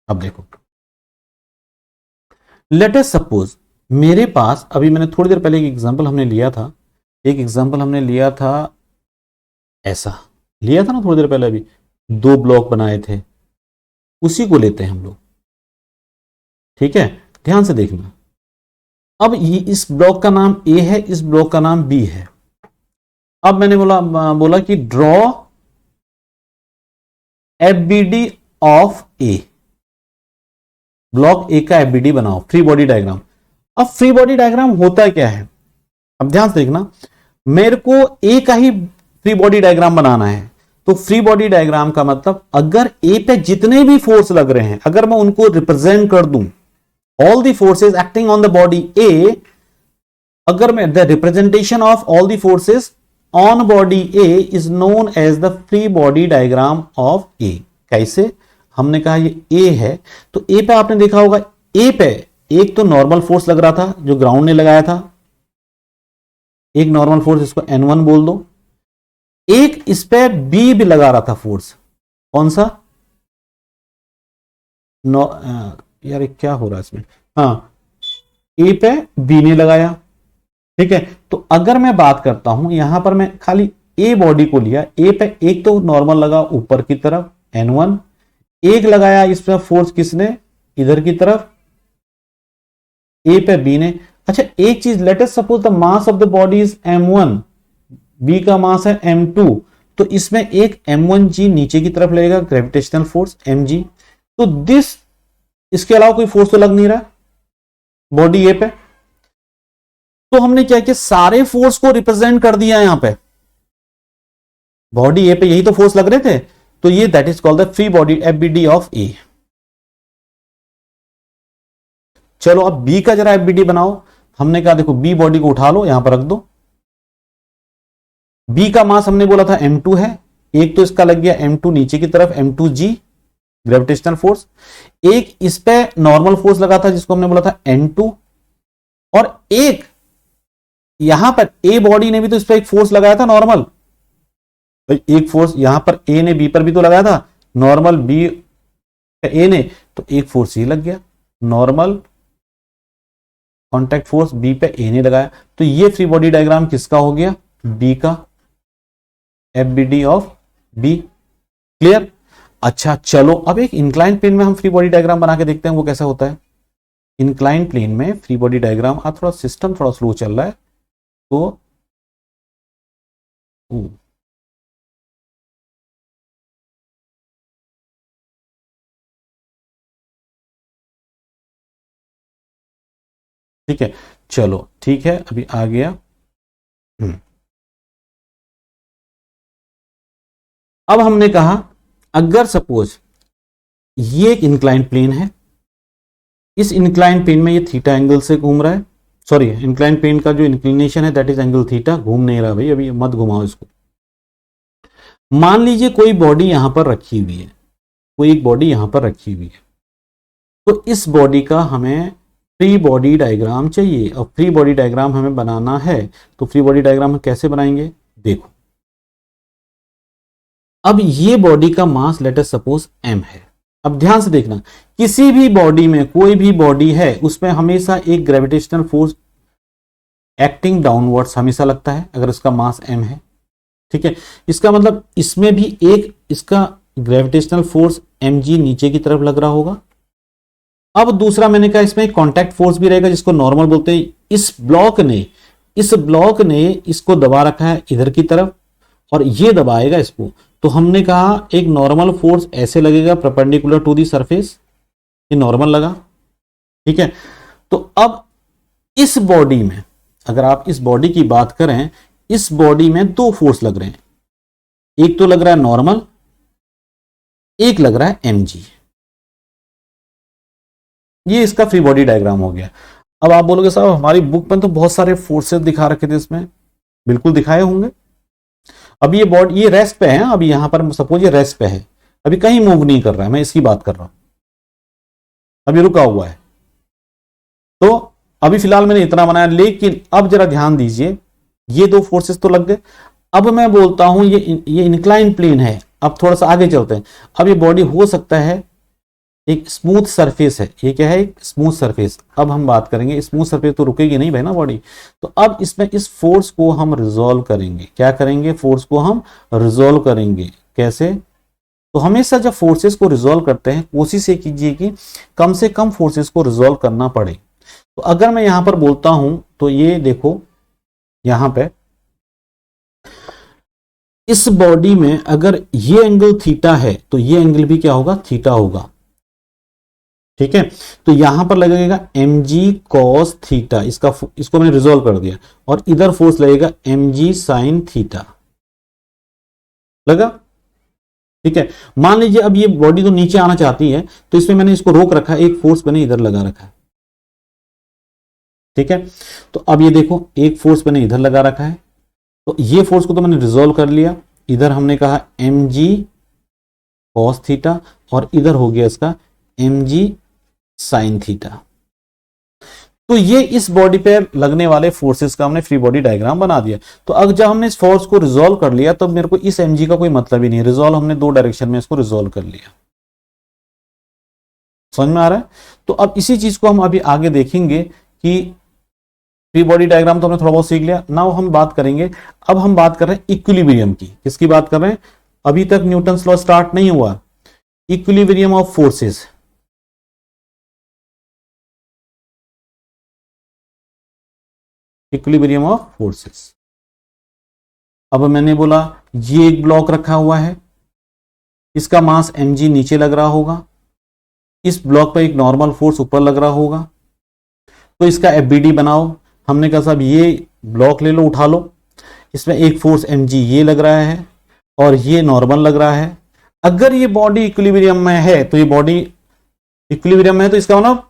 अब देखो, लेट अस सपोज मेरे पास, अभी मैंने थोड़ी देर पहले एक एग्जांपल हमने लिया था, एक एग्जांपल हमने लिया था, ऐसा लिया था ना थोड़ी देर पहले, अभी 2 ब्लॉक बनाए थे, उसी को लेते हैं हम लोग। ठीक है, ध्यान से देखना। अब ये इस ब्लॉक का नाम ए है, इस ब्लॉक का नाम बी है। अब मैंने बोला कि draw FBD of A, block ए का एफबीडी बनाओ, फ्री बॉडी डायग्राम। अब फ्री बॉडी डायग्राम होता क्या है? अब ध्यान से देखना, मेरे को ए का ही फ्री बॉडी डायग्राम बनाना है। तो फ्री बॉडी डायग्राम का मतलब, अगर ए पे जितने भी फोर्स लग रहे हैं, अगर मैं उनको रिप्रेजेंट कर दूं, all the forces acting on the body A, अगर मैं the representation of all the forces on body A is known as the free body diagram of A। कैसे? हमने कहा ये A है, तो A पे आपने देखा होगा, A पे एक तो नॉर्मल फोर्स लग रहा था जो ग्राउंड ने लगाया था, एक नॉर्मल फोर्स, इसको N1 बोल दो। एक इस पे B भी लगा रहा था फोर्स, कौन सा? यार क्या हो रहा है इसमें? हाँ, ए पे बी ने लगाया। ठीक है, तो अगर मैं बात करता हूं, यहां पर मैं खाली ए बॉडी को लिया, ए पे एक तो नॉर्मल लगा ऊपर की तरफ N1, एक लगाया इस पे फोर्स किसने? इधर की तरफ, ए पे बी ने। अच्छा, एक चीज, let us suppose the mass of the body is M1, B का मास है M2, तो इसमें एक M1G नीचे की तरफ लगेगा, ग्रेविटेशनल फोर्स Mg। तो दिस, इसके अलावा कोई फोर्स तो लग नहीं रहा बॉडी ए पे। तो हमने क्या किया, सारे फोर्स को रिप्रेजेंट कर दिया यहां पे, बॉडी ए पे यही तो फोर्स लग रहे थे, तो ये that is called the free body FBD of A. चलो अब बी का जरा एफबीडी बनाओ। हमने कहा देखो बी बॉडी को उठा लो, यहां पर रख दो। बी का मास हमने बोला था m2 है, एक तो इसका लग गया m2 नीचे की तरफ, m2g ग्रेविटेशनल फोर्स, एक इस पे नॉर्मल फोर्स लगा था जिसको हमने बोला था n2, और एक यहां पर ए बॉडी ने भी तो इस पर एक फोर्स लगाया था नॉर्मल, तो एक फोर्स यहां पर ए ने बी पर भी तो लगाया था नॉर्मल, बी ए ने, तो एक फोर्स ये लग गया नॉर्मल कॉन्टैक्ट फोर्स बी पे ए ने लगाया। तो ये फ्री बॉडी डायग्राम किसका हो गया? बी का, एफबीडी ऑफ बी। क्लियर? अच्छा चलो अब एक इंक्लाइन प्लेन में हम फ्री बॉडी डायग्राम बना के देखते हैं वो कैसा होता है। इंक्लाइन प्लेन में फ्री बॉडी डायग्राम, थोड़ा सिस्टम थोड़ा स्लो चल रहा है तो ठीक है, चलो ठीक है, अभी आ गया। अब हमने कहा अगर सपोज ये एक इंक्लाइन प्लेन है, इस इंक्लाइन प्लेन में ये थीटा एंगल से घूम रहा है, सॉरी इंक्लाइन प्लेन का जो इंक्लिनेशन है दैट इज एंगल थीटा, घूम नहीं रहा भाई, अभी मत घुमाओ इसको। मान लीजिए कोई बॉडी यहां पर रखी हुई है, कोई एक बॉडी यहां पर रखी हुई है, तो इस बॉडी का हमें फ्री बॉडी डायग्राम चाहिए। और फ्री बॉडी डायग्राम हमें बनाना है तो फ्री बॉडी डायग्राम हम कैसे बनाएंगे? देखो अब ये बॉडी का मास लेट अस सपोज m है। अब ध्यान से देखना, किसी भी बॉडी में, कोई भी बॉडी है उसमें हमेशा एक ग्रेविटेशनल फोर्स एक्टिंग डाउनवर्ड्स हमेशा लगता है अगर इसका मास m है। ठीक है, इसका मतलब इसमें भी एक इसका ग्रेविटेशनल फोर्स mg नीचे की तरफ लग रहा होगा। अब दूसरा मैंने कहा इसमें कॉन्टैक्ट फोर्स भी रहेगा जिसको नॉर्मल बोलते हैं। इस ब्लॉक ने इसको दबा रखा है इधर की तरफ और ये दबाएगा इसको, तो हमने कहा एक नॉर्मल फोर्स ऐसे लगेगा परपेंडिकुलर टू दी सरफेस, ये नॉर्मल लगा। ठीक है, तो अब इस बॉडी में अगर आप इस बॉडी की बात करें, इस बॉडी में दो फोर्स लग रहे हैं, एक तो लग रहा है नॉर्मल, एक लग रहा है mg। ये इसका फ्री बॉडी डायग्राम हो गया। अब आप बोलोगे साहब हमारी बुक में तो बहुत सारे फोर्सेस दिखा रखे थे इसमें, बिल्कुल दिखाए होंगे। अब ये बॉडी ये रेस्ट पे है, अभी यहां पर सपोज ये रेस्ट पे है, अभी कहीं मूव नहीं कर रहा है, मैं इसकी बात कर रहा हूं, अभी रुका हुआ है। तो अभी फिलहाल मैंने इतना बनाया, लेकिन अब जरा ध्यान दीजिए, ये दो फोर्सेस तो लग गए। अब मैं बोलता हूं ये इंक्लाइन प्लेन है, अब थोड़ा सा आगे चलते हैं। अब ये बॉडी हो सकता है एक स्मूथ सरफेस है, ये क्या है? एक स्मूथ सरफेस। अब हम बात करेंगे, स्मूथ सरफेस तो रुकेगी नहीं भाई ना बॉडी, तो अब इसमें इस फोर्स को हम रिजॉल्व करेंगे। क्या करेंगे? फोर्स को हम रिजॉल्व करेंगे। कैसे? तो हमेशा जब फोर्सेस को रिजॉल्व करते हैं कोशिश ये कीजिए कि कम से कम फोर्सेस को रिजॉल्व करना पड़े। तो अगर मैं यहां पर बोलता हूं तो ये देखो, यहां पे इस बॉडी में अगर ये एंगल थीटा है तो ये एंगल भी क्या होगा? थीटा होगा। ठीक है, तो यहां पर लगेगा mg cos थीटा, इसको मैंने रिजॉल्व कर दिया, और इधर फोर्स लगेगा mg sin थीटा, लगा? ठीक है, मान लीजिए अब ये बॉडी तो नीचे आना चाहती है, तो इसमें मैंने इसको रोक रखा है, एक फोर्स मैंने इधर लगा रखा है। ठीक है, तो अब ये देखो एक फोर्स मैंने इधर लगा रखा है, तो ये फोर्स को तो मैंने रिजॉल्व कर लिया। इधर हमने कहा mg cos थीटा और इधर हो गया इसका mg sin थीटा। तो ये इस बॉडी पे लगने वाले फोर्सेस का हमने फ्री बॉडी डायग्राम बना दिया। तो अब जब हमने इस फोर्स को रिजॉल्व कर लिया तो मेरे को इस mg का कोई मतलब ही नहीं, रिजॉल्व हमने दो डायरेक्शन में इसको रिजॉल्व कर लिया। समझ में आ रहा है? तो अब इसी चीज को हम अभी आगे देखेंगे कि फ्री बॉडी डायग्राम तो हमने थोड़ा बहुत सीख लिया। नाउ हम बात करेंगे, अब हम बात कर रहे हैं इक्विलिब्रियम की। किसकी बात कर रहे हैं? अभी तक न्यूटन्स लॉ स्टार्ट नहीं हुआ, equilibrium of forces. Equilibrium of forces. अब मैंने बोला ये एक ब्लॉक रखा हुआ है, इसका मास mg नीचे लग रहा होगा, इस ब्लॉक पर एक नॉर्मल फोर्स ऊपर लग रहा होगा, तो इसका एफबीडी बनाओ। हमने कहा साहब ये ब्लॉक ले लो, उठा लो, इसमें एक फोर्स mg ये लग रहा है और ये नॉर्मल लग रहा है। अगर ये बॉडी इक्विलिब्रियम में है तो ये बॉडी इक्विलिब्रियम में है, तो इसका मतलब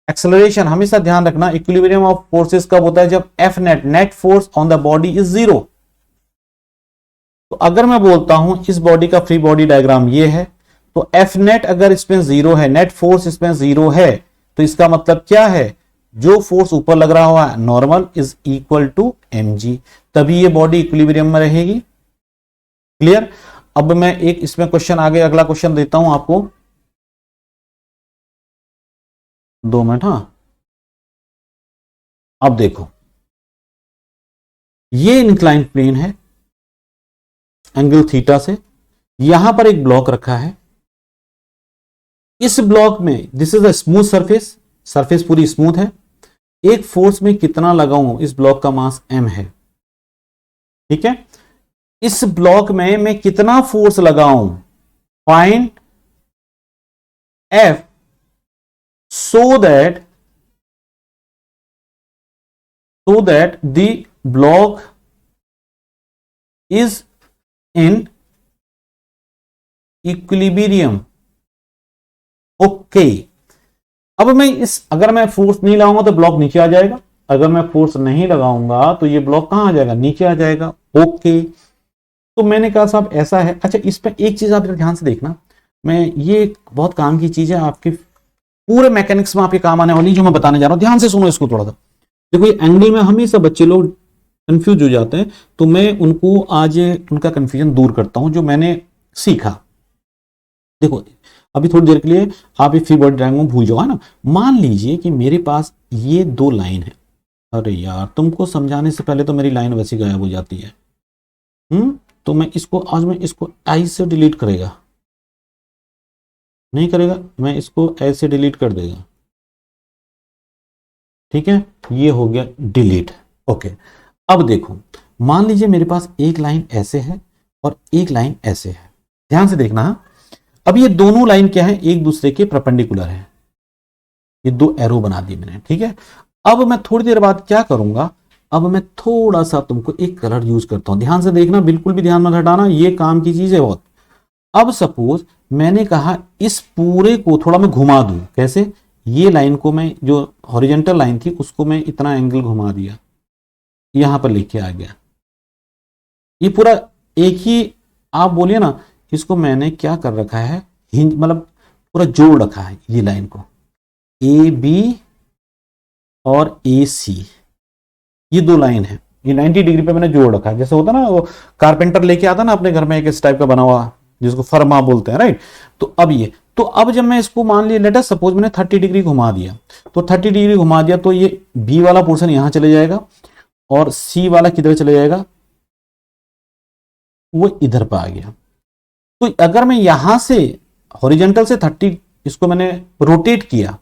एक्सेलरेशन हमेशा ध्यान रखना, इक्विलिब्रियम ऑफ फोर्सेस कब होता है, जब F net, net force on the body is zero. तो अगर मैं बोलता हूं इस बॉडी का फ्री बॉडी डायग्राम ये है, तो एफ नेट अगर इसमें जीरो है, नेट फोर्स इसमें जीरो है, तो इसका मतलब क्या है, जो फोर्स ऊपर लग रहा हुआ normal is equal to mg, तभी ये बॉडी इक्विलिब्रियम में रहेगी। क्लियर। अब मैं एक इसमें क्वेश्चन आगे, अगला क्वेश्चन देता हूं आपको, 2 मिनट। हाँ, अब देखो, ये इंक्लाइन प्लेन है एंगल थीटा से, यहां पर एक ब्लॉक रखा है, इस ब्लॉक में this is a smooth surface, surface पूरी स्मूथ है, एक फोर्स में कितना लगाऊं, इस ब्लॉक का मास m है, ठीक है। इस ब्लॉक में मैं कितना फोर्स लगाऊं, find F so that the block is in equilibrium। Okay, अब मैं अगर मैं फोर्स नहीं लगाऊंगा तो ब्लॉक नीचे आ जाएगा, अगर मैं फोर्स नहीं लगाऊंगा तो ये ब्लॉक कहां आ जाएगा, नीचे आ जाएगा। ओके, तो मैंने कहा साहब ऐसा है। अच्छा, इस पर एक चीज आप ध्यान से देखना, मैं ये बहुत काम की चीज है, आपके पूरे मैकेनिक्स में आपके काम आने वाली जो मैं बताने जा रहा हूं, ध्यान से सुनो इसको थोड़ा सा। देखो, ये एंगल में हमेशा बच्चे लोग कंफ्यूज हो जाते हैं, तो मैं उनको आज उनका कंफ्यूजन दूर करता हूं, जो मैंने सीखा। देखो, अभी थोड़ी देर के लिए आप ये फ्री बॉडी डायग्राम भूल जाओ, है ना। मान लीजिए कि मेरे पास ये 2 लाइन है, अरे यार तुमको समझाने से पहले तो मेरी लाइन वैसी गायब हो जाती है। तो मैं इसको आई से डिलीट करेगा, नहीं करेगा, मैं इसको ऐसे डिलीट कर देगा, ठीक है, ये हो गया डिलीट। ओके, अब देखो, मान लीजिए मेरे पास एक लाइन ऐसे है और एक लाइन ऐसे है, ध्यान से देखना। अब ये दोनों लाइन क्या है, एक दूसरे के परपेंडिकुलर है, ये 2 एरो बना दिए मैंने, ठीक है। अब मैं थोड़ी देर बाद क्या करूंगा, अब मैं थोड़ा सा तुमको एक कलर यूज करता हूं, ध्यान से देखना, बिल्कुल भी ध्यान मत हटाना, ये काम की चीज है बहुत। अब सपोज मैंने कहा इस पूरे को थोड़ा मैं घुमा दूं, कैसे, ये लाइन को मैं, जो हॉरिजॉन्टल लाइन थी उसको मैं इतना एंगल घुमा दिया, यहां पर लेके आ गया, ये पूरा एक ही, आप बोलिए ना, इसको मैंने क्या कर रखा है, हिंज, मतलब पूरा जोड़ रखा है ये लाइन को, ए बी और ए सी, ये 2 लाइन है, ये 90 डिग्री पे मैंने जोड़ रखा है, जैसे होता ना वो कारपेंटर लेके आता ना अपने घर में एक इस टाइप का बना हुआ, जिसको फर्मा बोलते हैं, राइट। तो अब ये, तो अब जब मैं इसको मान लिया, लेट अस सपोज मैंने 30 डिग्री घुमा दिया, तो 30 डिग्री घुमा दिया तो ये बी वाला पोर्शन यहां चले जाएगा और सी वाला किधर चले जाएगा, वो इधर पर आ गया। तो अगर मैं यहां से हॉरिजॉन्टल से 30 इसको मैंने रोटेट किया,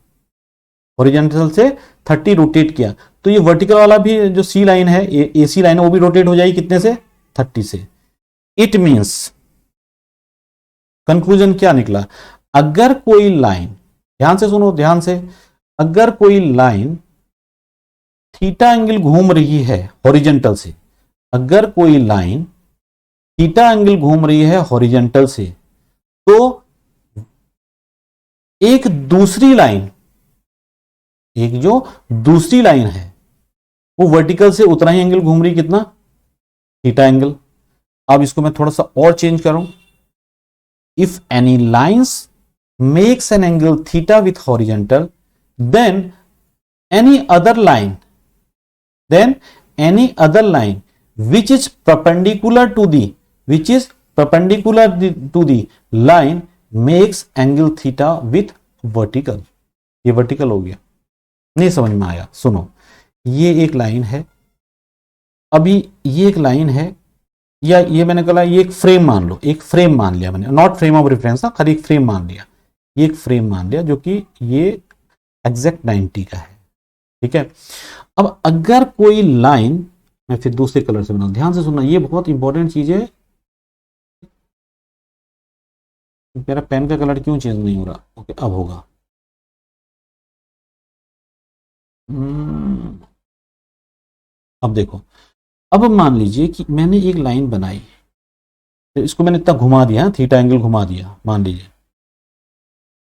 हॉरिजॉन्टल से 30 रोटेट किया, तो ये वर्टिकल वाला भी जो सी लाइन है, ए सी लाइन है, वो भी रोटेट हो जाएगी कितने से, 30 से। इट मींस कंक्लूजन क्या निकला, अगर कोई लाइन, ध्यान से सुनो ध्यान से, अगर कोई लाइन थीटा एंगल घूम रही है हॉरिजॉन्टल से, अगर कोई लाइन थीटा एंगल घूम रही है हॉरिजॉन्टल से, तो एक दूसरी लाइन, एक जो दूसरी लाइन है वो वर्टिकल से उतना ही एंगल घूम रही, कितना, थीटा एंगल। अब इसको मैं थोड़ा सा और चेंज करूं, if any lines makes an angle theta with horizontal, then any other line which is perpendicular to the line makes angle theta with vertical। ये वर्टिकल हो गया, नहीं समझ में आया, सुनो, ये एक लाइन है, अभी ये एक लाइन है, या ये मैंने कहा ये एक फ्रेम मान लो, एक फ्रेम मान लिया मैंने, नॉट फ्रेम ऑफ रेफरेंस था, खाली एक फ्रेम मान लिया, ये एक फ्रेम मान लिया जो कि ये एग्जैक्ट 90 का है, ठीक है। अब अगर कोई लाइन, मैं फिर दूसरे कलर से बनाऊं, ध्यान से सुनना, ये बहुत इंपॉर्टेंट चीज है। मेरा पेन का कलर क्यों चेंज नहीं हो रहा, ओके अब होगा। अब देखो, अब मान लीजिए कि मैंने एक लाइन बनाई, तो इसको मैंने इतना घुमा दिया, थीटा एंगल घुमा दिया मान लीजिए,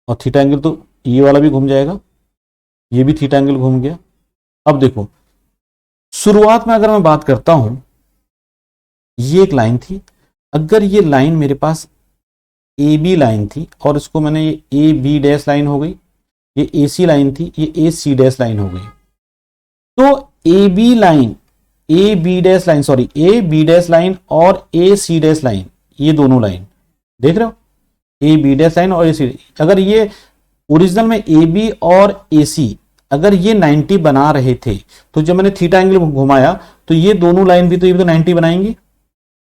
और थीटा एंगल तो ये वाला भी घूम जाएगा, ये भी थीटा एंगल घूम गया। अब देखो शुरुआत में अगर मैं बात करता हूं, ये एक लाइन थी, अगर ये लाइन मेरे पास ए बी लाइन थी और इसको मैंने ये ए बी डैश लाइन हो गई, ये ए सी लाइन थी, ये ए सी डैश लाइन हो गई, तो A B line, A B dash line, sorry A B dash line और ए सी डैश लाइन, ये दोनों लाइन देख रहे हो, ए बी डैश लाइन और ए सी, अगर ये ओरिजिनल में ए बी और ए सी अगर ये 90 बना रहे थे, तो जब मैंने थीटा एंगल घुमाया तो ये दोनों लाइन भी तो ये भी तो 90 बनाएंगी,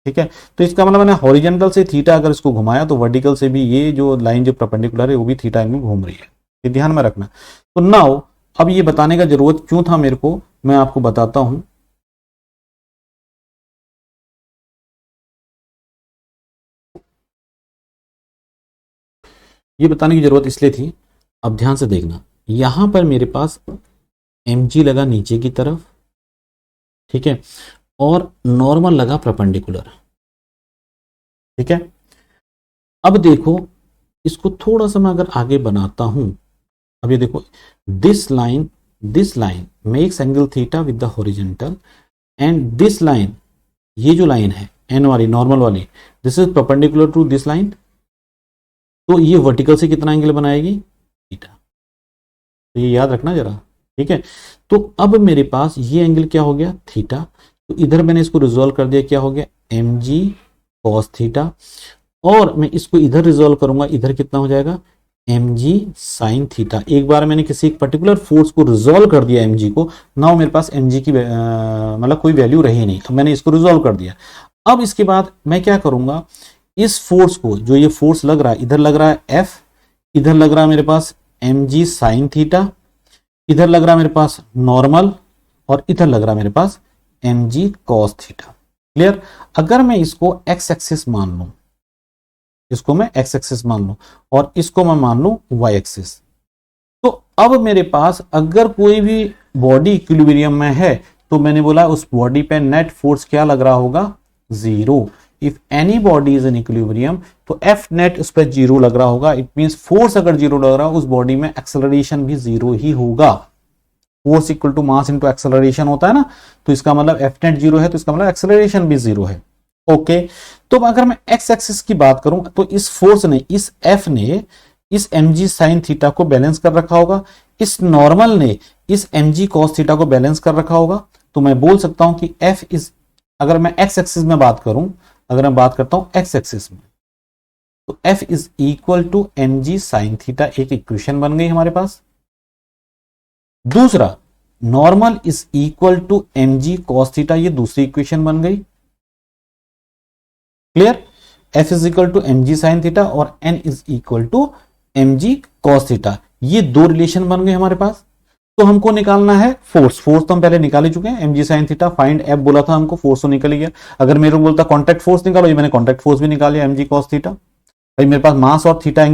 ठीक है। तो इसका मतलब मैंने हॉरिजॉन्टल से थीटा अगर इसको घुमाया तो वर्टिकल से भी ये जो लाइन जो परपेंडिकुलर है वो भी थीटा एंगल घूम रही है, ये ध्यान में रखना। तो नाउ अब ये बताने का जरूरत क्यों था मेरे को, मैं आपको बताता हूं। ये बताने की जरूरत इसलिए थी, अब ध्यान से देखना, यहां पर मेरे पास mg लगा नीचे की तरफ, ठीक है, और नॉर्मल लगा परपेंडिकुलर, ठीक है। अब देखो इसको थोड़ा सा मैं अगर आगे बनाता हूं, अब ये देखो this line makes angle theta with the horizontal and this line, ये जो लाइन है एन वाली नॉर्मल वाली, this is perpendicular to this line, तो ये वर्टिकल से कितना एंगल बनाएगी, थीटा। तो ये याद रखना जरा, ठीक है। तो अब मेरे पास ये एंगल क्या हो गया, थीटा, तो इधर मैंने इसको रिजोल्व कर दिया, क्या हो गया mg cos थीटा, और मैं इसको इधर रिजोल्व करूंगा, इधर कितना हो जाएगा mg sin थीटा। एक बार मैंने किसी एक पर्टिकुलर फोर्स को रिजोल्व कर दिया mg को, नाउ मेरे पास mg की मतलब कोई वैल्यू रही नहीं, अब मैंने इसको रिजोल्व कर दिया। अब इसके बाद मैं क्या करूंगा, इस फोर्स को, जो ये फोर्स लग रहा है, इधर लग रहा है F, इधर लग रहा है मेरे पास mg sin थीटा, इधर लग रहा है मेरे पास नॉर्मल, और इधर लग रहा है मेरे पास mg cos थीटा। क्लियर। अगर मैं इसको x एक्सिस मान लूं, इसको मैं x एक्सिस मान लूं और इसको मैं मान लूं y एक्सिस, तो अब मेरे पास अगर कोई भी बॉडी इक्विलिब्रियम में है तो मैंने बोला उस बॉडी पे नेट फोर्स क्या लग रहा होगा, zero. If any body is in equilibrium तो एफ नेट उस पर जीरो लग रहा होगा, इट मींस फोर्स अगर जीरो लग रहा हो उस बॉडी में एक्सेलरेशन भी जीरो ही होगा। Force equal to mass into acceleration होता है ना, तो इसका मतलब एफ नेट जीरो है, तो इसका मतलब एक्सेलरेशन भी जीरो है। ओके, तो अगर मैं एक्स एक्सिस की बात करूं तो इस फोर्स ने, इस एफ ने इस mg sin थीटा को बैलेंस कर रखा होगा, इस नॉर्मल ने इस mg cos थीटा को बैलेंस कर रखा होगा। तो मैं बोल सकता हूं कि f इज, अगर मैं x एक्सिस में बात करूं, अगर मैं बात करता हूं x एक्सिस में, तो f is equal to mg sin theta, एक इक्वेशन बन गई हमारे पास। दूसरा, normal is equal to mg cos theta, ये दूसरी इक्वेशन बन गई। Clear. f is equal to mg sin theta और n is equal to mg cos theta, ये दो रिलेशन बन गए हमारे पास। तो हमको निकालना है फोर्स, फोर्स तो हम पहले निकाल ही चुके हैं, mg sin theta, find f बोला था हमको, फोर्स तो निकल ही गया। अगर मेरे को बोलता कॉन्टैक्ट फोर्स निकालो, ये मैंने कॉन्टैक्ट फोर्स भी निकाल लिया mg cos थीटा। भाई मेरे पास मास और थीटा